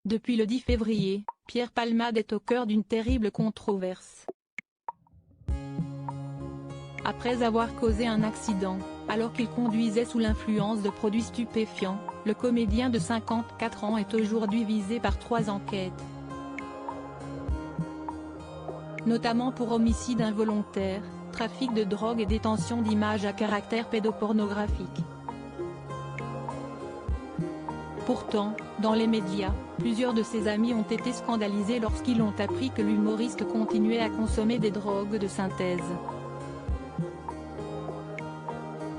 Depuis le 10 février, Pierre Palmade est au cœur d'une terrible controverse. Après avoir causé un accident, alors qu'il conduisait sous l'influence de produits stupéfiants, le comédien de 54 ans est aujourd'hui visé par 3 enquêtes. Notamment pour homicide involontaire, trafic de drogue et détention d'images à caractère pédopornographique. Pourtant, dans les médias, plusieurs de ses amis ont été scandalisés lorsqu'ils ont appris que l'humoriste continuait à consommer des drogues de synthèse.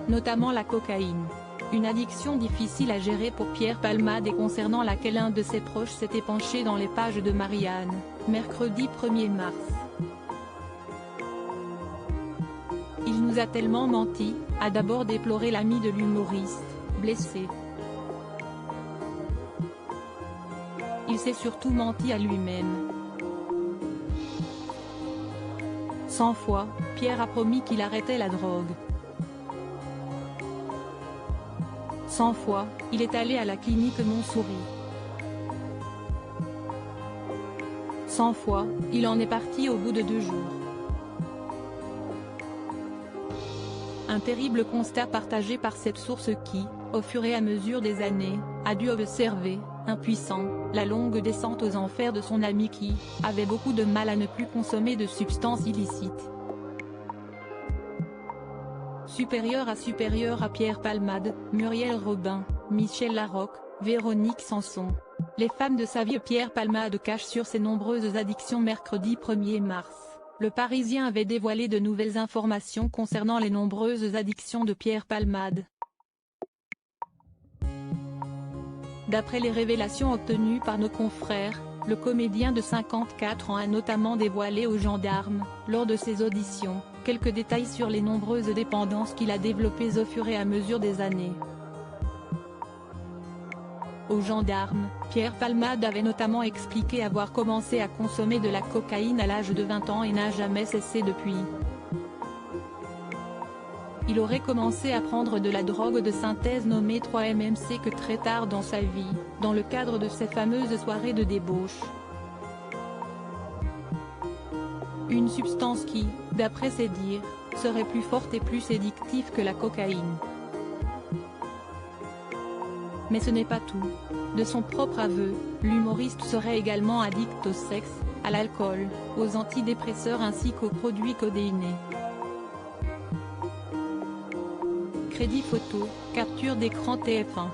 Notamment la cocaïne. Une addiction difficile à gérer pour Pierre Palmade et concernant laquelle un de ses proches s'était penché dans les pages de Marianne, mercredi 1er mars. Il nous a tellement menti, a d'abord déploré l'ami de l'humoriste, blessé. Il s'est surtout menti à lui-même. 100 fois, Pierre a promis qu'il arrêtait la drogue. 100 fois, il est allé à la clinique Montsouris. 100 fois, il en est parti au bout de 2 jours. Un terrible constat partagé par cette source qui, au fur et à mesure des années, a dû observer, impuissant, la longue descente aux enfers de son ami qui avait beaucoup de mal à ne plus consommer de substances illicites. Supérieur à Pierre Palmade, Muriel Robin, Michel Larocque, Véronique Sanson. Les femmes de sa vie. Pierre Palmade cache sur ses nombreuses addictions. Mercredi 1er mars, Le Parisien avait dévoilé de nouvelles informations concernant les nombreuses addictions de Pierre Palmade. D'après les révélations obtenues par nos confrères, le comédien de 54 ans a notamment dévoilé aux gendarmes, lors de ses auditions, quelques détails sur les nombreuses dépendances qu'il a développées au fur et à mesure des années. Aux gendarmes, Pierre Palmade avait notamment expliqué avoir commencé à consommer de la cocaïne à l'âge de 20 ans et n'a jamais cessé depuis. Il aurait commencé à prendre de la drogue de synthèse nommée 3-MMC que très tard dans sa vie, dans le cadre de ces fameuses soirées de débauche. Une substance qui, d'après ses dires, serait plus forte et plus addictive que la cocaïne. Mais ce n'est pas tout. De son propre aveu, l'humoriste serait également addict au sexe, à l'alcool, aux antidépresseurs ainsi qu'aux produits codéinés. Crédit photo, capture d'écran TF1.